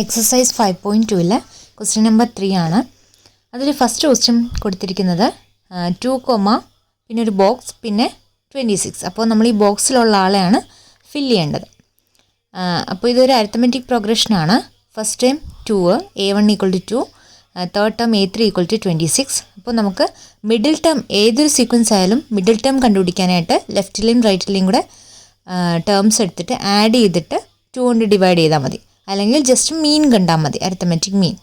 Exercise 5.2 question number 3 ആണ്. അതിൽ first question കൊടുത്തിരിക്കുന്നത് 2, പിന്നെ ഒരു ബോക്സ് പിന്നെ 26. അപ്പോൾ നമ്മൾ ഈ ബോക്സിലുള്ള ആളെയാണ് ഫില്ല് ചെയ്യേണ്ടത്. അപ്പോൾ ഇതൊരു അരിത്തമെറ്റിക് പ്രോഗ്രഷനാണ്. First time 2, A1 = 2, third term A3 = 26. അപ്പോൾ നമുക്ക് മിഡിൽ ടേം ഏതൊരു സീക്വൻസ് ആയാലും മിഡിൽ ടേം കണ്ടുപിടിക്കാനായിട്ട് ലെഫ്റ്റിലെയും റൈറ്റിലെയും കൂടെ ടേംസ് എടുത്തിട്ട് ആഡ് ചെയ്തിട്ട് 2 കൊണ്ട് ഡിവൈഡ് ചെയ്താൽ മതി. അല്ലെങ്കിൽ ജസ്റ്റ് മീൻ കണ്ടാൽ മതി, arithmetic mean.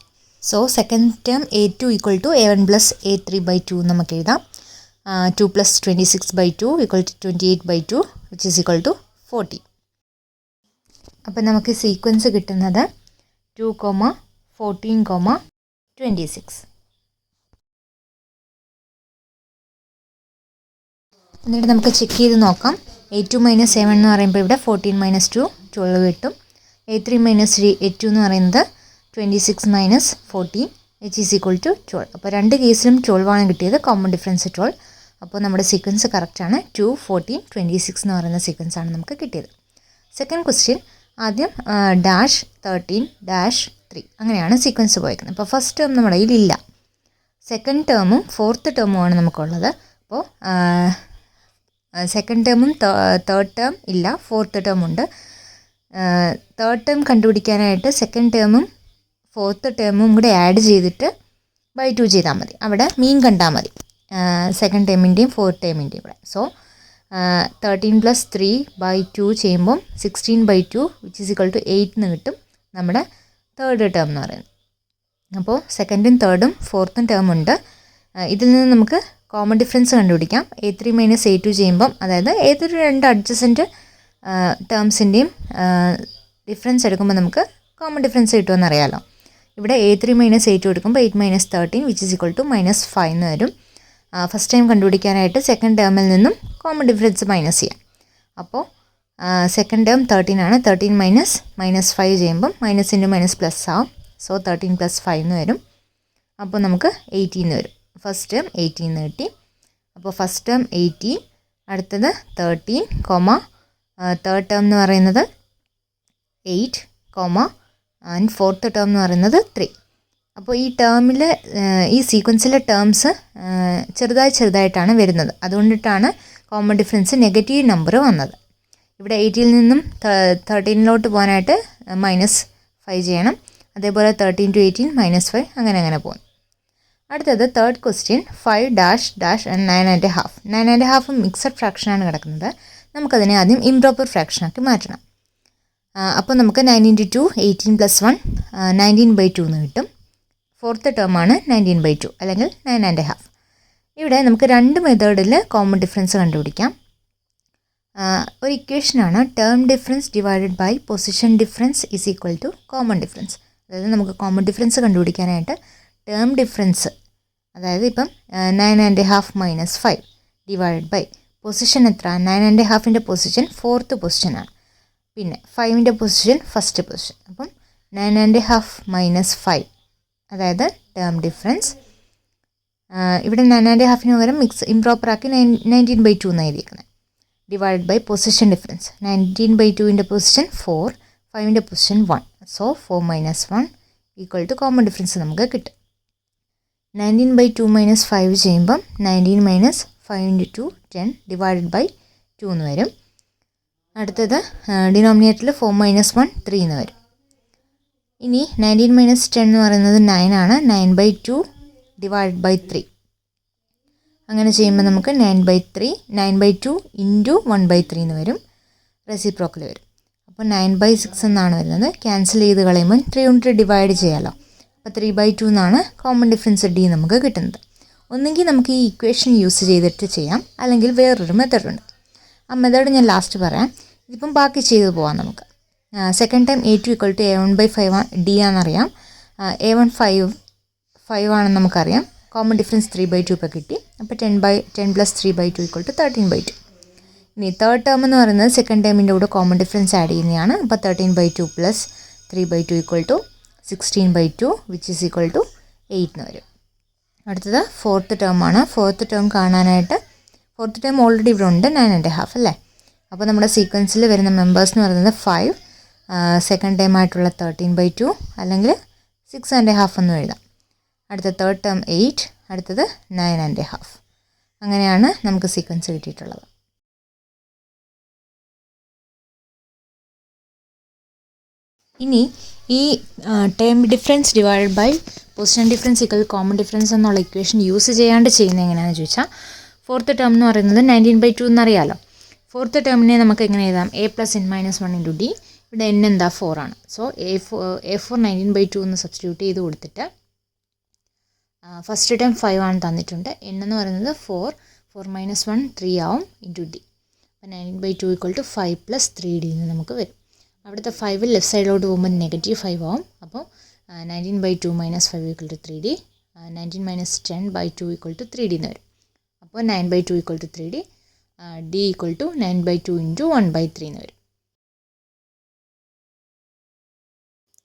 So second term A2 = A1 + A3/2 നമുക്ക് എഴുതാം. 2 + 26/2 = 28/2 which is equal to 40. അപ്പോൾ നമുക്ക് സീക്വൻസ് കിട്ടുന്നത് 2, 14, 26. എന്നിട്ട് നമുക്ക് ചെക്ക് ചെയ്ത് നോക്കാം. A2 - A1 എന്ന് പറയുമ്പോൾ ഇവിടെ 14 - 2 12 കിട്ടും. A3 - A2 എന്ന് പറയുന്നത് 26 - 14 which is equal to 12. അപ്പോൾ രണ്ട് കേസിലും 12 ആണ് കിട്ടിയത്, കോമൺ ഡിഫറൻസ് 12. അപ്പോൾ നമ്മുടെ സീക്വൻസ് കറക്റ്റാണ്. 2, 14, 26 എന്ന് പറയുന്ന സീക്വൻസ് ആണ് നമുക്ക് കിട്ടിയത്. സെക്കൻഡ് ക്വസ്റ്റ്യൻ ആദ്യം -13-3 അങ്ങനെയാണ് സീക്വൻസ് പോയിരിക്കുന്നത്. അപ്പോൾ ഫസ്റ്റ് ടേം നമ്മുടെ കയ്യിലില്ല, സെക്കൻഡ് ടേമും ഫോർത്ത് ടേമുമാണ് നമുക്കുള്ളത്. അപ്പോൾ സെക്കൻഡ് ടേമും തേർഡ് ടേം ഇല്ല, ഫോർത്ത് ടേം ഉണ്ട്. തേർഡ് ടേം കണ്ടുപിടിക്കാനായിട്ട് സെക്കൻഡ് ടേമും ഫോർത്ത് ടേമും കൂടെ ആഡ് ചെയ്തിട്ട് /2 ചെയ്താൽ മതി. അവിടെ മീൻ കണ്ടാൽ മതി സെക്കൻഡ് ടേമിൻ്റെയും ഫോർത്ത് ടേമിൻ്റെയും കൂടെ. സോ 13 + 3/2 ചെയ്യുമ്പം 16/2 which is equal to 8 എന്ന് കിട്ടും നമ്മുടെ തേർഡ് ടേം എന്ന് പറയുന്നത്. അപ്പോൾ സെക്കൻഡും തേർഡും ഫോർത്തും ടേം ഉണ്ട്. ഇതിൽ നിന്ന് നമുക്ക് കോമൺ ഡിഫറൻസ് കണ്ടുപിടിക്കാം. A3 - A2 ചെയ്യുമ്പം, അതായത് ഏതൊരു രണ്ട് അഡ്ജസൻറ്റ് ടേംസിൻ്റെയും ഡിഫറൻസ് എടുക്കുമ്പോൾ നമുക്ക് കോമൺ ഡിഫറൻസ് കിട്ടുമെന്ന് അറിയാമല്ലോ. ഇവിടെ A3 - A2 എടുക്കുമ്പോൾ 8 - 13 which is equal to -5 എന്ന് വരും. ഫസ്റ്റ് ടൈം കണ്ടുപിടിക്കാനായിട്ട് സെക്കൻഡ് ടേമിൽ നിന്നും കോമൺ ഡിഫറൻസ് മൈനസ് ചെയ്യാം. അപ്പോൾ സെക്കൻഡ് ടേം 13 ആണ്. 13 - -5 ചെയ്യുമ്പം മൈനസ് ഇൻറ്റു മൈനസ് പ്ലസ് ആവും. സോ 13 + 5 എന്ന് വരും. അപ്പോൾ നമുക്ക് 18 എന്ന് വരും. ഫസ്റ്റ് ടേം 18 എന്ന് കിട്ടി. അപ്പോൾ ഫസ്റ്റ് ടേം 18, അടുത്തത് 13, തേർഡ് ടേം എന്ന് പറയുന്നത് 8, ആൻഡ് ഫോർത്ത് ടേം എന്ന് പറയുന്നത് 3. അപ്പോൾ ഈ ടേമിൽ ഈ സീക്വൻസിലെ ടേംസ് ചെറുതായിട്ടാണ് വരുന്നത്. അതുകൊണ്ടിട്ടാണ് കോമൺ ഡിഫറൻസ് നെഗറ്റീവ് നമ്പർ വന്നത്. ഇവിടെ 8ൽ നിന്നും 13 പോകാനായിട്ട് -5 ചെയ്യണം. അതേപോലെ 13 to 18 -5 അങ്ങനെ പോകും. അടുത്തത് തേർഡ് ക്വസ്റ്റ്യൻ 5 - 9.5. 9.5 മിക്സഡ് ഫ്രാക്ഷനാണ് കിടക്കുന്നത്. നമുക്കതിനെ ആദ്യം ഇംപ്രോപ്പർ ഫ്രാക്ഷനാക്കി മാറ്റണം. അപ്പോൾ നമുക്ക് 9 × 2 18 + 1 19/2 എന്ന് കിട്ടും. ഫോർത്ത് ടേമാണ് 19/2 അല്ലെങ്കിൽ 9.5. ഇവിടെ നമുക്ക് രണ്ട് മെത്തേഡിൽ കോമൺ ഡിഫറൻസ് കണ്ടുപിടിക്കാം. ഒരു ഇക്വേഷനാണ് term difference divided by position difference is equal to common difference. അതായത് നമുക്ക് കോമൺ ഡിഫറൻസ് കണ്ടുപിടിക്കാനായിട്ട് ടേം ഡിഫറൻസ്, അതായത് ഇപ്പം 9.5 - 5 ഡിവൈഡഡ് ബൈ പൊസിഷൻ എത്ര, 9.5ൻ്റെ പൊസിഷൻ ഫോർത്ത് പൊസിഷനാണ്, പിന്നെ 5ൻ്റെ പൊസിഷൻ ഫസ്റ്റ് പൊസിഷൻ. അപ്പം 9.5 - 5 അതായത് ടേം ഡിഫറൻസ്. ഇവിടെ 9.5ന് പകരം ഇംപ്രോപ്പറാക്കി 19/2 എന്ന് എഴുതിയിരിക്കുന്നത്. Divide by position difference. 19/2ൻ്റെ പൊസിഷൻ 4, 5ൻ്റെ position 1. So 4 - 1 equal to common difference നമുക്ക് കിട്ടും. 19/2 - 5 ചെയ്യുമ്പം 19 - 5 × 2 10 ഡിവൈഡഡ് ബൈ 2 എന്ന് വരും. അടുത്തത് ഡിനോമിനേറ്ററിൽ 4 - 1 3 എന്ന് വരും. ഇനി 19 - 10 എന്ന് പറയുന്നത് 9 ആണ്. 9/2 ഡിവൈഡ് ബൈ 3. അങ്ങനെ ചെയ്യുമ്പോൾ നമുക്ക് 9/2 × 1/3 എന്ന് വരും. റെസിപ്രോക്കൽ വരും. അപ്പോൾ 9/6 എന്നാണ് വരുന്നത്. ക്യാൻസൽ ചെയ്ത് കളയുമ്പോൾ 3 കൊണ്ട് ഡിവൈഡ് ചെയ്യാമല്ലോ. അപ്പോൾ 3/2 എന്നാണ് കോമൺ ഡിഫറൻസ് D നമുക്ക് കിട്ടുന്നത്. ഒന്നുകിൽ നമുക്ക് ഈ ഇക്വേഷൻ യൂസ് ചെയ്തിട്ട് ചെയ്യാം, അല്ലെങ്കിൽ വേറൊരു മെത്തേഡുണ്ട്. ആ മെത്തേഡ് ഞാൻ ലാസ്റ്റ് പറയാം. ഇതിപ്പം ബാക്കി ചെയ്ത് പോകാം നമുക്ക്. Second time A2 = A1/5 D ആണെന്നറിയാം. A1 5 ആണെന്ന് നമുക്കറിയാം. കോമൺ ഡിഫറൻസ് 3/2 ഇപ്പോൾ കിട്ടി. അപ്പോൾ 10 + 3/2 = 13/2. ഇനി തേർഡ് ടേം എന്ന് പറയുന്നത് സെക്കൻഡ് ടേമിൻ്റെ കൂടെ കോമൺ ഡിഫറൻസ് ആഡ് ചെയ്യുന്നതാണ്. അപ്പോൾ 13/2 + 3/2 = 16/2 which is equal to 8 എന്ന് വരും. അടുത്തത് ഫോർത്ത് ടേമാണ്. ഫോർത്ത് ടേം കാണാനായിട്ട്, ഫോർത്ത് ടേം ഓൾറെഡി ഇവിടെ ഉണ്ട് 9.5 അല്ലേ. അപ്പോൾ നമ്മുടെ സീക്വൻസിൽ വരുന്ന മെമ്പേഴ്സ് എന്ന് പറയുന്നത് 5, സെക്കൻഡ് ടേം ആയിട്ടുള്ള 13/2 അല്ലെങ്കിൽ 6.5 എന്നും എഴുതാം. അടുത്ത തേർഡ് ടേം 8, അടുത്തത് 9.5. അങ്ങനെയാണ് നമുക്ക് സീക്വൻസ് കിട്ടിയിട്ടുള്ളത്. ഇനി ഈ term difference divided by position difference equal common difference എന്നുള്ള ഇക്വേഷൻ യൂസ് ചെയ്യാണ്ട് ചെയ്യുന്നത് എങ്ങനെയാണെന്ന് ചോദിച്ചാൽ, ഫോർത്ത് ടേം എന്ന് പറയുന്നത് 19/2 എന്നറിയാമല്ലോ. ഫോർത്ത് ടേമിനെ നമുക്ക് എങ്ങനെ എഴുതാം? a + n - 1 × d. ഇവിടെ n എന്താ 4 ആണ്. സോ a4 19/2 എന്ന് സബ്സ്റ്റിറ്റ്യൂട്ട് ചെയ്ത് കൊടുത്തിട്ട് ഫസ്റ്റ് ടേം 5 ആണ് തന്നിട്ടുണ്ട്. n എന്ന് പറയുന്നത് 4 - 1 3 ആവും ഇൻറ്റു d. അപ്പോൾ 19/2 = 5 + 3d എന്ന് നമുക്ക് വരും. അവിടുത്തെ 5 ലെഫ്റ്റ് സൈഡിലോട്ട് പോകുമ്പോൾ -5 ആവും. അപ്പോൾ 19/2 - 5 = 3d. 19 - 10/2 = 3d എന്ന് വരും. അപ്പോൾ 9/2 = 3d. d = 9/2 × 1/3 എന്ന് വരും,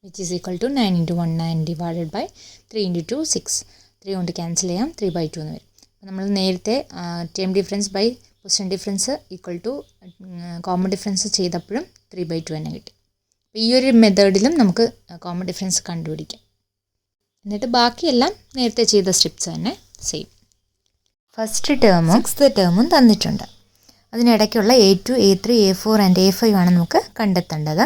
which is equal to 9 × 1 9 divided by 3 × 2 6. 3 കൊണ്ട് ക്യാൻസൽ ചെയ്യാം, 3/2 എന്ന് വരും. അപ്പോൾ നമ്മൾ നേരത്തെ term difference by position difference equal to common difference ചെയ്തപ്പോഴും 3/2 തന്നെ കിട്ടി. അപ്പോൾ ഈ ഒരു മെത്തേഡിലും നമുക്ക് കോമൺ ഡിഫറൻസ് കണ്ടുപിടിക്കാം. എന്നിട്ട് ബാക്കിയെല്ലാം നേരത്തെ ചെയ്ത സ്റ്റെപ്സ് തന്നെ സെയിം. ഫസ്റ്റ് ടേമും സിക്സ്ത് ടേമും തന്നിട്ടുണ്ട്. അതിനിടയ്ക്കുള്ള A2, A3, A4 and A5 ആണ് നമുക്ക് കണ്ടെത്തേണ്ടത്.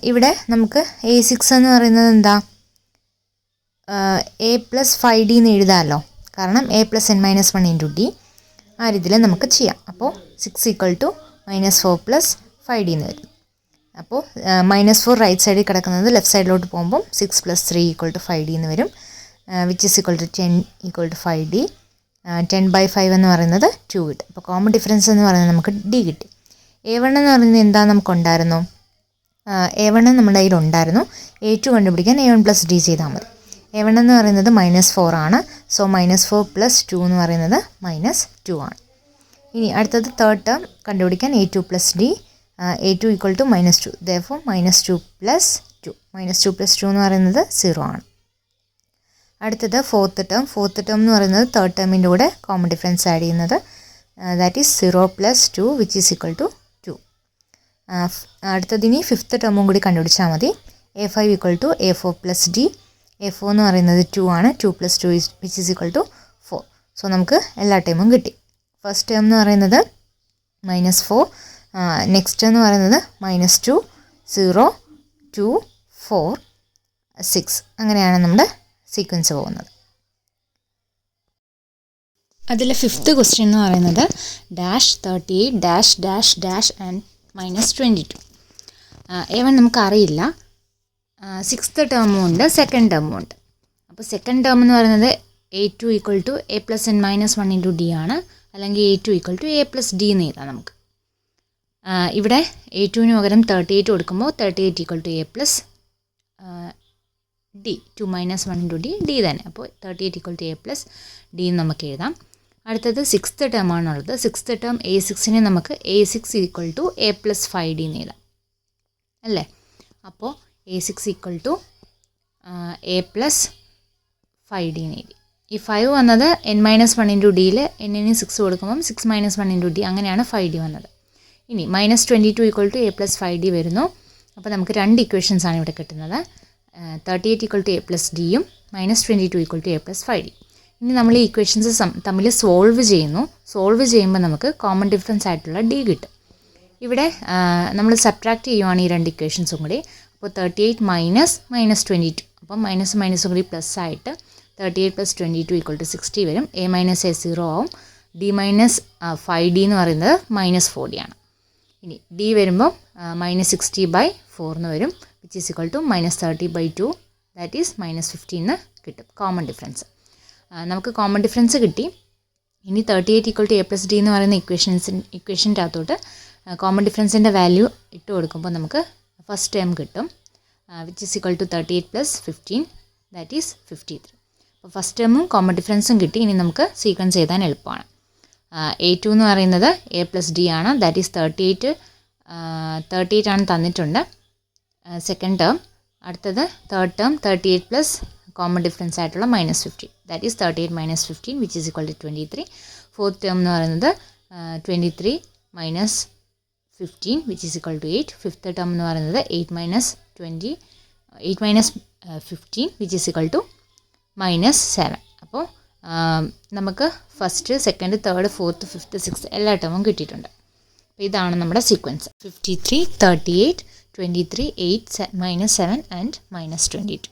ഇവിടെ നമുക്ക് A6 എന്ന് പറയുന്നത് എന്താ? a + 5d എന്ന് എഴുതാമല്ലോ, കാരണം a + n - 1 × d. ആ രീതിയിൽ നമുക്ക് ചെയ്യാം. അപ്പോൾ 6 = -4 + 5d എന്ന് വരും. അപ്പോൾ -4 റൈറ്റ് സൈഡിൽ കിടക്കുന്നത് ലെഫ്റ്റ് സൈഡിലോട്ട് പോകുമ്പം 6 + 3 = 5d എന്ന് വരും, which is equal to 10 = 5d. 10/5 എന്ന് പറയുന്നത് 2 കിട്ടും. അപ്പോൾ കോമൺ ഡിഫറൻസ് എന്ന് പറയുന്നത് നമുക്ക് d കിട്ടി. A1 എന്ന് പറയുന്നത് എന്താ നമുക്കുണ്ടായിരുന്നു? A1 നമ്മുടെ കയ്യിൽ ഉണ്ടായിരുന്നു. A2 കണ്ടുപിടിക്കാൻ A1 + d ചെയ്താൽ മതി. A1 എന്ന് പറയുന്നത് -4 ആണ്. സോ -4 + 2 എന്ന് പറയുന്നത് -2 ആണ്. ഇനി അടുത്തത് തേർഡ് ടേം കണ്ടുപിടിക്കാൻ A2 + d. A2 = -2. therefore -2 + 2. -2 + 2 എന്ന് പറയുന്നത് 0 ആണ്. അടുത്തത് ഫോർത്ത് ടേം. ഫോർത്ത് ടേം എന്ന് പറയുന്നത് തേർഡ് ടേമിൻ്റെ കൂടെ കോമൺ ഡിഫറൻസ് ആഡ് ചെയ്യുന്നത്, that is 0 + 2 which is equal to 2. അടുത്തതിനി ഫിഫ്ത്ത് ടേമും കൂടി കണ്ടുപിടിച്ചാൽ മതി. A5 = A4 + d. A4 എന്ന് പറയുന്നത് 2 ആണ്. 2 + 2 which is equal to 4. So നമുക്ക് എല്ലാ ടേമും കിട്ടി. ഫസ്റ്റ് ടേം എന്ന് പറയുന്നത് -4, നെക്സ്റ്റ് എന്ന് പറയുന്നത് -2, 0, 2, 4, 6. അങ്ങനെയാണ് നമ്മുടെ സീക്വൻസ് പോകുന്നത്. അതിൽ ഫിഫ്ത്ത് ക്വസ്റ്റ്യൻ എന്ന് പറയുന്നത് -38 ആൻഡ് -22. A1 നമുക്കറിയില്ല. സിക്സ്ത് ടേമും ഉണ്ട്, സെക്കൻഡ് ടേമും ഉണ്ട്. അപ്പോൾ സെക്കൻഡ് ടേം എന്ന് പറയുന്നത് A2 = a + n - 1 × d ആണ്, അല്ലെങ്കിൽ A2 = a + d എന്ന് എഴുതാം നമുക്ക്. ഇവിടെ A2ന് പകരം 38 കൊടുക്കുമ്പോൾ 38 = a + d. 2 - 1 × d, d തന്നെ. അപ്പോൾ 38 = a + d എന്ന് നമുക്ക് എഴുതാം. അടുത്തത് സിക്സ്ത് ടേം ആണുള്ളത്. സിക്സ്ത് ടേം A6നെ നമുക്ക് A6 = a + 5d എന്ന് എഴുതാം അല്ലേ. അപ്പോൾ A6 = a + 5d എന്ന് എഴുതി. ഈ 5 വന്നത് n - 1 × d യിൽ n-ന് 6 കൊടുക്കുമ്പം 6 - 1 × d, അങ്ങനെയാണ് 5d വന്നത്. ഇനി -22 = a + 5d വരുന്നു. അപ്പോൾ നമുക്ക് രണ്ട് ഇക്വേഷൻസ് ആണ് ഇവിടെ കിട്ടുന്നത്. 38 = a + d യും -22 = a + 5d. ഇനി നമ്മൾ ഈ ഇക്വേഷൻസ് തമ്മിൽ സോൾവ് ചെയ്യുന്നു. സോൾവ് ചെയ്യുമ്പോൾ നമുക്ക് കോമൺ ഡിഫറൻസ് ആയിട്ടുള്ള d കിട്ടും. ഇവിടെ നമ്മൾ സബ്ട്രാക്ട് ചെയ്യുവാണ് ഈ രണ്ട് ഇക്വേഷൻസും കൂടി. അപ്പോൾ 38 - -22, അപ്പം മൈനസും കൂടി പ്ലസ് ആയിട്ട് 38 + 22 = 60 വരും. a - a 0 ആവും. d - 5d എന്ന് പറയുന്നത് -40 ആണ്. ഇനി d വരുമ്പോൾ -60/4 എന്ന് വരും, which is equal to -30/2, that is -15 എന്ന് കിട്ടും കോമൺ ഡിഫറൻസ്. നമുക്ക് കോമൺ ഡിഫറൻസ് കിട്ടി. ഇനി 38 = a + d എന്ന് പറയുന്ന ഇക്വേഷൻ്റെ അകത്തോട്ട് കോമൺ ഡിഫറൻസിൻ്റെ വാല്യൂ ഇട്ട് കൊടുക്കുമ്പോൾ നമുക്ക് ഫസ്റ്റ് ടേം കിട്ടും, which is equal to 38 + 15, that is 53. അപ്പോൾ ഫസ്റ്റ് ടേമും കോമൺ ഡിഫറൻസും കിട്ടി. ഇനി നമുക്ക് സീക്വൻസ് ചെയ്താൻ എളുപ്പമാണ്. A2 എന്ന് പറയുന്നത് a + d ആണ്, ദാറ്റ് ഈസ് 38 ആണ് തന്നിട്ടുണ്ട് സെക്കൻഡ് ടേം. അടുത്തത് third term 38 plus common difference ആയിട്ടുള്ള -50, that is 38 - 15 which is equal to 23. Fourth term എന്ന് പറയുന്നത് 23 - 15 which is equal to 8. Fifth term എന്ന് പറയുന്നത് 8 minus 15 which is equal to -7. അപ്പോൾ നമുക്ക് first second third fourth fifth sixth എല്ലാ ടേമും കിട്ടിയിട്ടുണ്ട്. അപ്പോൾ ഇതാണ് നമ്മുടെ സീക്വൻസ്. 53, 38, 23, 8, -7 ആൻഡ് -22.